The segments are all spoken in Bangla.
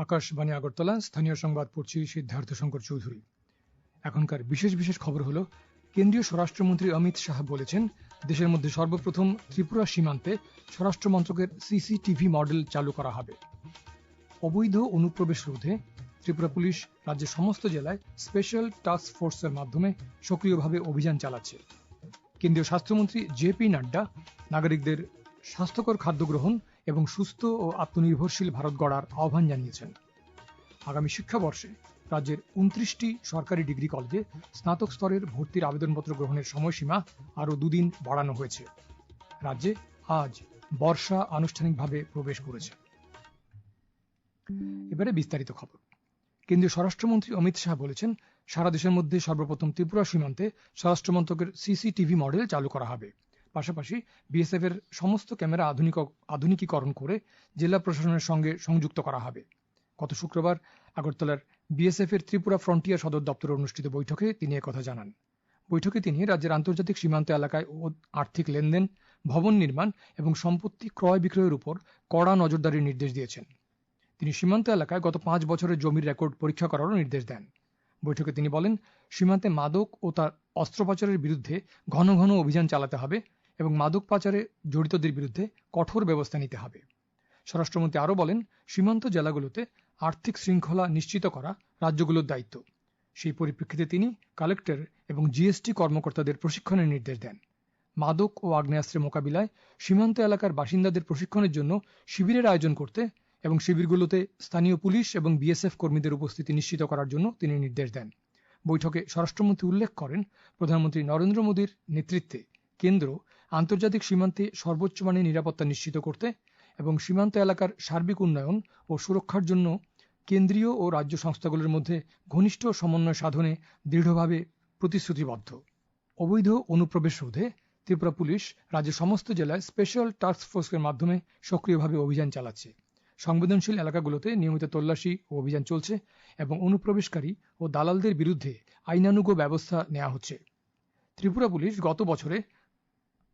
আকাশবাণী আগরতলা, স্থানীয় সংবাদ পড়ছি সিদ্ধার্থ শঙ্কর চৌধুরী। এখনকার বিশেষ বিশেষ খবর হলো, কেন্দ্রীয় স্বরাষ্ট্রমন্ত্রী অমিত শাহ বলেছেন, দেশের মধ্যে সর্বপ্রথম ত্রিপুরা সীমান্তে স্বরাষ্ট্র মন্ত্রকের সিসিটিভি মডেল চালু করা হবে। অবৈধ অনুপ্রবেশ রোধে ত্রিপুরা পুলিশ রাজ্যের সমস্ত জেলায় স্পেশাল টাস্ক ফোর্সের মাধ্যমে সক্রিয়ভাবে অভিযান চালাচ্ছে। কেন্দ্রীয় স্বাস্থ্যমন্ত্রী জেপি নাড্ডা নাগরিকদের স্বাস্থ্যকর খাদ্য গ্রহণ এবং সুস্থ ও আত্মনির্ভরশীল ভারত গড়ার আহ্বান জানিয়েছেন। আগামী শিক্ষাবর্ষে রাজ্যের 29টি সরকারি ডিগ্রি কলেজে স্নাতক স্তরের ভর্তির আবেদনপত্র গ্রহণের সময়সীমা আরও 2 দিন বাড়ানো হয়েছে। রাজ্যে আজ বর্ষা আনুষ্ঠানিকভাবে প্রবেশ করেছে। এবারে বিস্তারিত খবর। কেন্দ্রীয় স্বরাষ্ট্রমন্ত্রী অমিত শাহ বলেছেন, সারা দেশের মধ্যে সর্বপ্রথম ত্রিপুরা সীমান্তে স্বরাষ্ট্র মন্ত্রকের সিসিটিভি মডেল চালু করা হবে। পাশাপাশি বিএসএফ এর সমস্ত ক্যামেরা আধুনিকীকরণ করে জেলা প্রশাসনের সঙ্গে সংযুক্ত করা হবে। গত শুক্রবার আগরতলার বিএসএফ এর ত্রিপুরা ফ্রন্টিয়ার সদর দপ্তরে অনুষ্ঠিত বৈঠকে তিনি একথা জানান। বৈঠকে তিনি রাজ্যের আন্তর্জাতিক সীমান্ত এলাকায় আর্থিক লেনদেন, ভবন নির্মাণ এবং সম্পত্তি ক্রয় বিক্রয়ের উপর কড়া নজরদারির নির্দেশ দিয়েছেন। তিনি সীমান্ত এলাকায় গত 5 বছরের জমির রেকর্ড পরীক্ষা করারও নির্দেশ দেন। বৈঠকে তিনি বলেন, সীমান্তে মাদক ও তার অস্ত্র পাচারের বিরুদ্ধে ঘন ঘন অভিযান চালাতে হবে এবং মাদক পাচারে জড়িতদের বিরুদ্ধে কঠোর ব্যবস্থা নিতে হবে। স্বরাষ্ট্রমন্ত্রী আরও বলেন, সীমান্ত জেলাগুলোতে আর্থিক শৃঙ্খলা নিশ্চিত করা রাজ্যগুলোর দায়িত্ব। সেই পরিপ্রেক্ষিতে তিনি কালেক্টর এবং জিএসটি কর্মকর্তাদের প্রশিক্ষণের নির্দেশ দেন। মাদক ও আগ্নেয়াস্ত্রের মোকাবিলায় সীমান্ত এলাকার বাসিন্দাদের প্রশিক্ষণের জন্য শিবিরের আয়োজন করতে এবং শিবিরগুলোতে স্থানীয় পুলিশ এবং বিএসএফ কর্মীদের উপস্থিতি নিশ্চিত করার জন্য তিনি নির্দেশ দেন। বৈঠকে স্বরাষ্ট্রমন্ত্রী উল্লেখ করেন, প্রধানমন্ত্রী নরেন্দ্র মোদীর নেতৃত্বে কেন্দ্র আন্তর্জাতিক সীমান্তে সর্বোচ্চ মানের নিরাপত্তা নিশ্চিত করতে এবং সীমান্ত এলাকার সার্বিক উন্নয়ন ও সুরক্ষার জন্য কেন্দ্রীয় ও রাজ্য সংস্থাগুলোর মধ্যে ঘনিষ্ঠ সমন্বয় সাধনে দৃঢ়ভাবে প্রতিশ্রুতিবদ্ধ। অবৈধ অনুপ্রবেশ রোধে ত্রিপুরা পুলিশ রাজ্যের সমস্ত জেলায় স্পেশাল টাস্ক ফোর্সের মাধ্যমে সক্রিয়ভাবে অভিযান চালাচ্ছে। সংবেদনশীল এলাকাগুলোতে নিয়মিত তল্লাশি ও অভিযান চলছে এবং অনুপ্রবেশকারী ও দালালদের বিরুদ্ধে আইনানুগ ব্যবস্থা নেওয়া হচ্ছে। ত্রিপুরা পুলিশ গত বছরে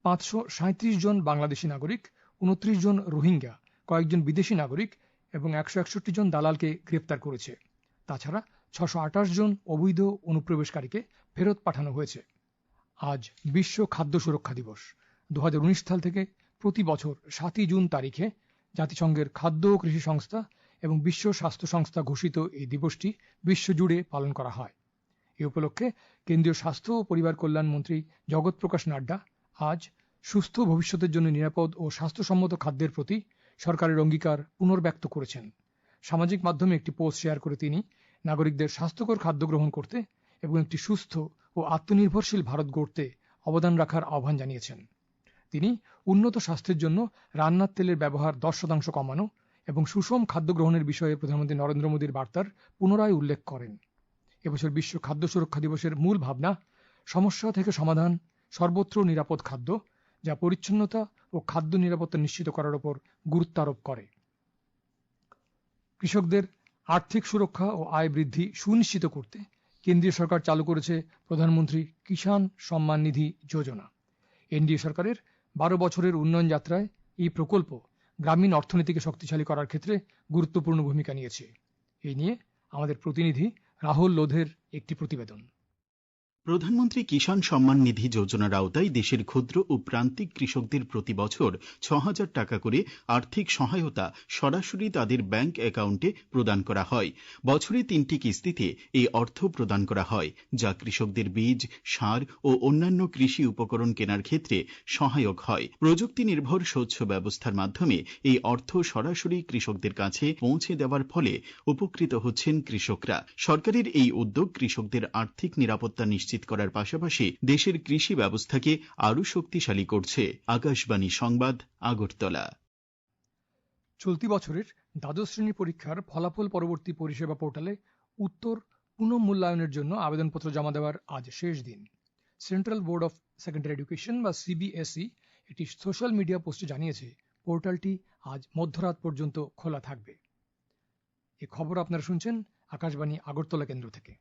537 জন বাংলাদেশি নাগরিক, 29 জন রোহিঙ্গা, কয়েকজন বিদেশি নাগরিক এবং 161 জন দালালকে গ্রেপ্তার করেছে। তাছাড়া 628 জন অবৈধ অনুপ্রবেশকারীকে ফেরত পাঠানো হয়েছে। আজ বিশ্ব খাদ্য সুরক্ষা দিবস। 2019 সাল থেকে প্রতি বছর 7 জুন তারিখে জাতিসংঘের খাদ্য ও কৃষি সংস্থা এবং বিশ্ব স্বাস্থ্য সংস্থা ঘোষিত এই দিবসটি বিশ্বজুড়ে পালন করা হয়। এই উপলক্ষে কেন্দ্রীয় স্বাস্থ্য ও পরিবার কল্যাণ মন্ত্রী জগৎ প্রকাশ নাড্ডা আজ সুস্থ ভবিষ্যতের জন্য নিরাপদ ও স্বাস্থ্যসম্মত খাদ্যের প্রতি সরকারের অঙ্গীকার পুনর্ব্যক্ত করেছেন। সামাজিক মাধ্যমে একটি পোস্ট শেয়ার করে তিনি নাগরিকদের স্বাস্থ্যকর খাদ্য গ্রহণ করতে এবং একটি সুস্থ ও আত্মনির্ভরশীল ভারত গড়তে অবদান রাখার আহ্বান জানিয়েছেন। তিনি উন্নত স্বাস্থ্যের জন্য রান্নার তেলের ব্যবহার 10% কমানো এবং সুষম খাদ্য গ্রহণের বিষয়ে প্রধানমন্ত্রী নরেন্দ্র মোদীর বার্তার পুনরায় উল্লেখ করেন। এবছর বিশ্ব খাদ্য সুরক্ষা দিবসের মূল ভাবনা সমস্যা থেকে সমাধান, সর্বত্র নিরাপদ খাদ্য, যা পরিচ্ছন্নতা ও খাদ্য নিরাপত্তা নিশ্চিত করার উপর গুরুত্ব আরোপ করে। কৃষকদের আর্থিক সুরক্ষা ও আয় বৃদ্ধি সুনিশ্চিত করতে কেন্দ্রীয় সরকার চালু করেছে প্রধানমন্ত্রী কিষাণ সম্মান নিধি যোজনা। এনডিএ সরকারের 12 বছরের উন্নয়ন যাত্রায় এই প্রকল্প গ্রামীণ অর্থনীতিকে শক্তিশালী করার ক্ষেত্রে গুরুত্বপূর্ণ ভূমিকা নিয়েছে। এই নিয়ে আমাদের প্রতিনিধি রাহুল লোধের একটি প্রতিবেদন। প্রধানমন্ত্রী কিষাণ সম্মান নিধি যোজনার আওতায় দেশের ক্ষুদ্র ও প্রান্তিক কৃষকদের প্রতি বছর 6,000 টাকা করে আর্থিক সহায়তা সরাসরি তাদের ব্যাংক অ্যাকাউন্টে প্রদান করা হয়। বছরে 3টি কিস্তিতে এই অর্থ প্রদান করা হয়, যা কৃষকদের বীজ, সার ও অন্যান্য কৃষি উপকরণ কেনার ক্ষেত্রে সহায়ক হয়। প্রযুক্তি নির্ভর স্বচ্ছ ব্যবস্থার মাধ্যমে এই অর্থ সরাসরি কৃষকদের কাছে পৌঁছে দেওয়ার ফলে উপকৃত হচ্ছেন কৃষকরা। সরকারের এই উদ্যোগ কৃষকদের আর্থিক নিরাপত্তা নিশ্চিত করার পাশাপাশি দেশের কৃষি ব্যবস্থাকে আরো শক্তিশালী করছে। আকাশবাণী সংবাদ, আগরতলা। চলতি বছরের দ্বাদশ শ্রেণী পরীক্ষার ফলাফল পরবর্তী পরিষেবা পোর্টালে উত্তর পুনঃমূল্যায়নের জন্য আবেদনপত্র জমা দেওয়ার আজ শেষ দিন। Central board of secondary education বা সিবিএসই একটি সোশ্যাল মিডিয়া পোস্টে জানিয়েছে, পোর্টালটি আজ মধ্যরাত পর্যন্ত খোলা থাকবে। এ খবর আপনারা শুনছেন আকাশবাণী আগরতলা কেন্দ্র থেকে।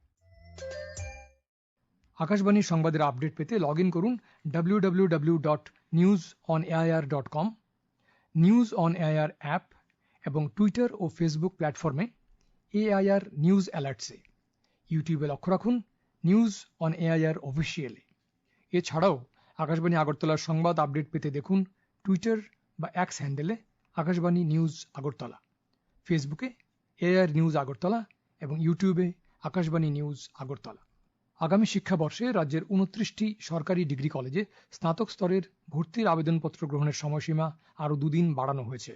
আকাশবাণীর সংবাদের আপডেট পেতে লগ ইন করুন www.newsonair.com, news on AIR app এবং টুইটার ও ফেসবুক প্ল্যাটফর্মে AIR নিউজ অ্যালার্টসে। ইউটিউবে লক্ষ্য রাখুন নিউজ অন AIR অফিসিয়ালি। এছাড়াও আকাশবাণী আগরতলার সংবাদ আপডেট পেতে দেখুন টুইটার বা এক্স হ্যান্ডেলে আকাশবাণী নিউজ আগরতলা, ফেসবুকে AIR নিউজ আগরতলা এবং ইউটিউবে আকাশবাণী নিউজ আগরতলা। আগামী শিক্ষাবর্ষে রাজ্যের 29টি সরকারি ডিগ্রি কলেজে স্নাতক স্তরের ভর্তির আবেদনপত্র গ্রহণের সময়সীমা আরও 2 দিন বাড়ানো হয়েছে।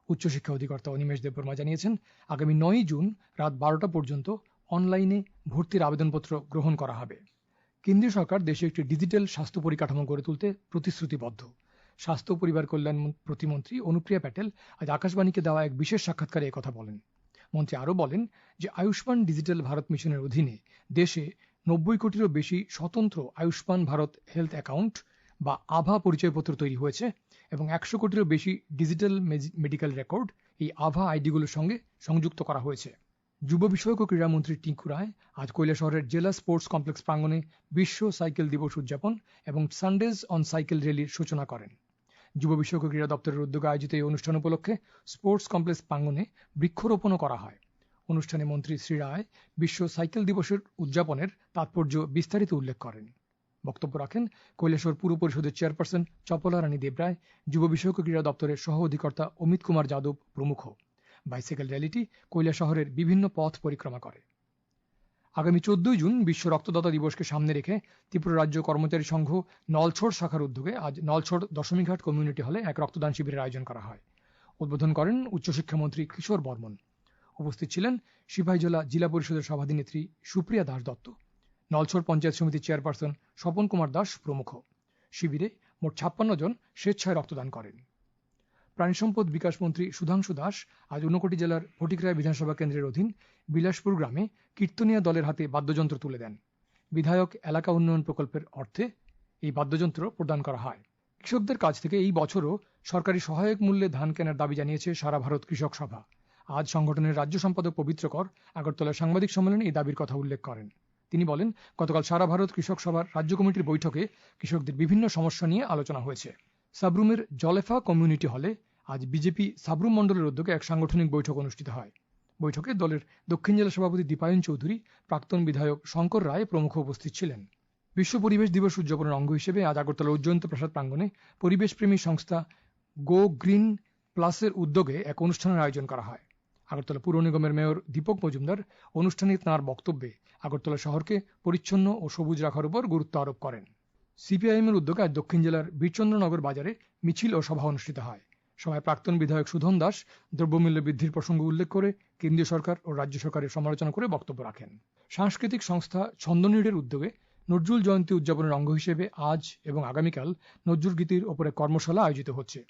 উচ্চশিক্ষা অধিকর্তা অনিমেষ দেববর্মা জানিয়েছেন, আগামী 9 জুন রাত 12টা পর্যন্ত অনলাইনে ভর্তির আবেদনপত্র গ্রহণ করা হবে। কেন্দ্রীয় সরকার দেশে একটি ডিজিটাল স্বাস্থ্য পরিকাঠামো গড়ে তুলতে প্রতিশ্রুতিবদ্ধ। স্বাস্থ্য ও পরিবার কল্যাণ প্রতিমন্ত্রী অনুপ্রিয়া প্যাটেল আজ আকাশবাণীকে দেওয়া এক বিশেষ সাক্ষাৎকারে একথা বলেন। মন্ত্রী আরও বলেন যে আয়ুষ্মান ডিজিটাল ভারত মিশনের অধীনে দেশে 90 কোটিরও বেশি স্বতন্ত্র আয়ুষ্মান ভারত হেলথ অ্যাকাউন্ট বা আভা পরিচয়পত্র তৈরি হয়েছে এবং 100 কোটিরও বেশি ডিজিটাল মেডিকেল রেকর্ড এই আভা আইডিগুলোর সঙ্গে সংযুক্ত করা হয়েছে। যুব বিষয়ক ও ক্রীড়ামন্ত্রী টিঙ্কু রায় আজ কৈলাসহরের জেলা স্পোর্টস কমপ্লেক্স প্রাঙ্গণে বিশ্ব সাইকেল দিবস উদযাপন এবং সানডেজ অন সাইকেল র্যালির সূচনা করেন। যুব বিষয়ক ও ক্রীড়া দপ্তরের উদ্যোগে আয়োজিত এই অনুষ্ঠান উপলক্ষে স্পোর্টস কমপ্লেক্স প্রাঙ্গণে বৃক্ষরোপণও করা হয়। অনুষ্ঠানে মন্ত্রী শ্রী রায় বিশ্ব সাইকেল দিবসের উদযাপনের তাৎপর্য বিস্তারিত উল্লেখ করেন। বক্তব্য রাখেন কৈলাসহর পুর পরিষদের চেয়ারপারসন চপলা রানী দেবরায়, যুব বিষয়ক ও ক্রীড়া দপ্তরের সহ অধিকর্তা অমিত কুমার যাদব প্রমুখ। বাইসাইকেল র্যালিটি কৈলাসহরের বিভিন্ন পথ পরিক্রমা করে। আগামী 14 জুন বিশ্ব রক্তদাতা দিবসকে সামনে রেখে ত্রিপুরা রাজ্য কর্মচারী সংঘ নলছড় শাখার উদ্যোগে আজ নলছড় দশমীঘাট কমিউনিটি হলে এক রক্তদান শিবিরের আয়োজন করা হয়। উদ্বোধন করেন উচ্চশিক্ষামন্ত্রী কিশোর বর্মন। উপস্থিত ছিলেন সিপাহীজলা জেলা পরিষদের সভাধিনেত্রী সুপ্রিয়া দাস দত্ত, নলছড় পঞ্চায়েত সমিতির চেয়ারপারসন স্বপন কুমার দাস প্রমুখ। শিবিরে মোট 56 জন স্বেচ্ছায় রক্তদান করেন। প্রাণী সম্পদ বিকাশ মন্ত্রী সুধাংশু দাস আজ ঊনকোটি জেলার ফটিকরায় বিধানসভা কেন্দ্রের অধীন বিলাসপুর গ্রামে কীর্তনিয়া দলের হাতে বাদ্যযন্ত্র তুলে দেন। বিধায়ক এলাকা উন্নয়ন প্রকল্পের অর্থে এই বাদ্যযন্ত্র প্রদান করা হয়। কৃষকদের কাছ থেকে এই বছরও সরকারি সহায়ক মূল্যে ধান কেনার দাবি জানিয়েছে সারা ভারত কৃষক সভা। আজ সংগঠনের রাজ্য সম্পাদক পবিত্র কর আগরতলার সাংবাদিক সম্মেলনে এই দাবির কথা উল্লেখ করেন। তিনি বলেন, গতকাল সারা ভারত কৃষক সভার রাজ্য কমিটির বৈঠকে কৃষকদের বিভিন্ন সমস্যা নিয়ে আলোচনা হয়েছে। সাবরুমের জলেফা কমিউনিটি হলে আজ বিজেপি সাবরুম মণ্ডলের উদ্যোগে এক সাংগঠনিক বৈঠক অনুষ্ঠিত হয়। বৈঠকে দলের দক্ষিণ জেলা সভাপতি দীপায়ন চৌধুরী, প্রাক্তন বিধায়ক শঙ্কর রায় প্রমুখ উপস্থিত ছিলেন। বিশ্ব পরিবেশ দিবস উদযাপনের অঙ্গ হিসেবে আজ আগরতলা উজ্জয়ন্ত প্রাসাদ প্রাঙ্গণে পরিবেশপ্রেমী সংস্থা গো গ্রিন প্লাসের উদ্যোগে এক অনুষ্ঠানের আয়োজন করা হয়। আগরতলা পুর নিগমের মেয়র দীপক মজুমদার অনুষ্ঠানে তাঁর বক্তব্যে আগরতলা শহরকে পরিচ্ছন্ন ও সবুজ রাখার উপর গুরুত্ব আরোপ করেন। সিপিআইএম এর উদ্যোগে আজ দক্ষিণ জেলার বীরচন্দ্রনগর বাজারে মিছিল ও সভা অনুষ্ঠিত হয়। সভায় প্রাক্তন বিধায়ক সুধন দাস দ্রব্যমূল্য বৃদ্ধির প্রসঙ্গ উল্লেখ করে কেন্দ্রীয় সরকার ও রাজ্য সরকারের সমালোচনা করে বক্তব্য রাখেন। সাংস্কৃতিক সংস্থা ছন্দনীড়ের উদ্যোগে নজরুল জয়ন্তী উদযাপনের অঙ্গ হিসেবে আজ এবং আগামীকাল নজরুল গীতির ওপরে কর্মশালা আয়োজিত হচ্ছে।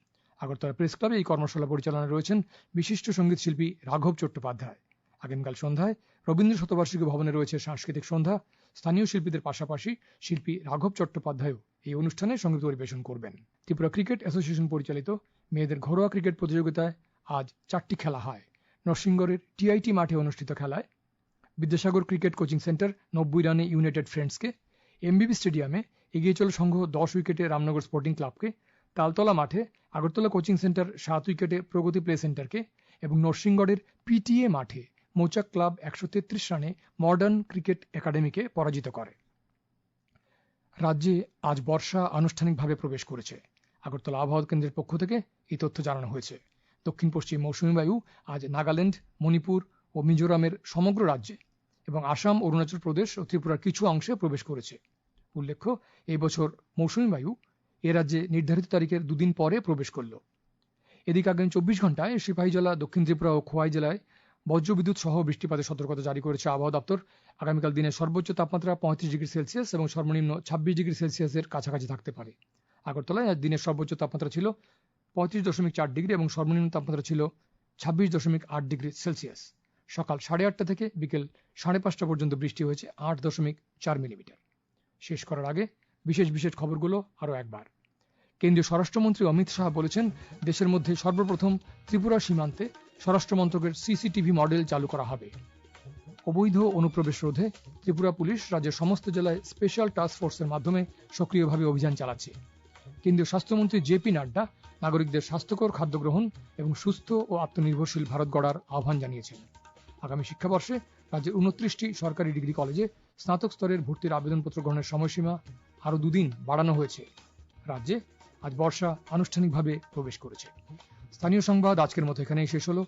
আগরতলা প্রেস ক্লাবে এই কর্মশালা পরিচালনায় রয়েছেন বিশিষ্ট সঙ্গীত শিল্পী রাঘব চট্টোপাধ্যায়। আগামীকাল সন্ধ্যায় রবীন্দ্র শতবার্ষিকী ভবনে রয়েছে সাংস্কৃতিক সন্ধ্যা। স্থানীয় শিল্পীদের পাশাপাশি শিল্পী রাঘব চট্টোপাধ্যায়ও এই অনুষ্ঠানে সঙ্গীত পরিবেশন করবেন। ত্রিপুরা ক্রিকেট অ্যাসোসিয়েশন পরিচালিত মেয়েদের ঘরোয়া ক্রিকেট প্রতিযোগিতায় আজ 4টি খেলা হয়। নরসিংগড়ের টিআইটি মাঠে অনুষ্ঠিত খেলায় বিদ্যাসাগর ক্রিকেট কোচিং সেন্টার 90 রানে ইউনাইটেড ফ্রেন্ডসকে, এমবিবি স্টেডিয়ামে এগিয়ে চলা সংঘ 10 উইকেটে রামনগর স্পোর্টিং ক্লাবকে, তালতলা মাঠে আগরতলা কোচিং সেন্টার 7 উইকেটে প্রগতি প্লে সেন্টারকে এবং নরসিংগড়ের পিটিএ মাঠে মৌচাক ক্লাব 133 রানে মডার্ন ক্রিকেট একাডেমিকে পরাজিত করে। রাজ্যে আজ বর্ষা আনুষ্ঠানিকভাবে প্রবেশ করেছে। আগরতলা আবহাওয়া কেন্দ্রের পক্ষ থেকে এই তথ্য জানানো হয়েছে। দক্ষিণ পশ্চিম মৌসুমী বায়ু আজ নাগাল্যান্ড, মণিপুর ও মিজোরামের সমগ্র রাজ্যে এবং আসাম, অরুণাচল প্রদেশ ও ত্রিপুরার কিছু অংশে প্রবেশ করেছে। উল্লেখ্য, এই বছর মৌসুমী বায়ু এ রাজ্যে নির্ধারিত তারিখের 2 দিন পরে প্রবেশ করল। এদিকে আগামী 24 ঘন্টায় সিপাহীজলা, দক্ষিণ ত্রিপুরা ও খোয়াই জেলায় বজ্রবিদ্যুৎ সহ বৃষ্টিপাতের সতর্কতা জারি করেছে আবহাওয়া দপ্তর। আগামীকাল দিনের সর্বোচ্চ তাপমাত্রা 35 ডিগ্রি সেলসিয়াস এবং সর্বনিম্ন 26 ডিগ্রি সেলসিয়াসের কাছাকাছি থাকতে পারে। আগরতলায় আজ দিনের সর্বোচ্চ তাপমাত্রা ছিল 35.4 ডিগ্রি এবং সর্বনিম্ন তাপমাত্রা ছিল 26.8 ডিগ্রি সেলসিয়াস। সকাল 8:30 থেকে বিকেল 5:30 পর্যন্ত বৃষ্টি হয়েছে 8.4 মিলিমিটার। শেষ করার আগে বিশেষ খবরগুলো আরও একবার। কেন্দ্রীয় স্বরাষ্ট্রমন্ত্রী অমিত শাহ বলেছেন, দেশের মধ্যে সর্বপ্রথম ত্রিপুরা সীমান্তে স্বরাষ্ট্র মন্ত্রকের সিসিটিভি মডেল চালু করা হবে। অবৈধ অনুপ্রবেশ রোধে ত্রিপুরা পুলিশ রাজ্যের সমস্ত জেলায় স্পেশাল টাস্ক ফোর্সের মাধ্যমে সক্রিয়ভাবে অভিযান চালাচ্ছে। কেন্দ্রীয় স্বাস্থ্যমন্ত্রী জেপি নাড্ডা নাগরিকদের স্বাস্থ্যকর খাদ্য গ্রহণ এবং সুস্থ ও আত্মনির্ভরশীল ভারত গড়ার আহ্বান জানিয়েছেন। আগামী শিক্ষাবর্ষে রাজ্যের 29টি সরকারি ডিগ্রি কলেজে স্নাতক স্তরের ভর্তির আবেদনপত্র গ্রহণের সময়সীমা আরও 2 দিন বাড়ানো হয়েছে। রাজ্যে আজ বর্ষা আনুষ্ঠানিকভাবে প্রবেশ করেছে। স্থানীয় সংবাদ আজকের মতো এখানেই শেষ হলো।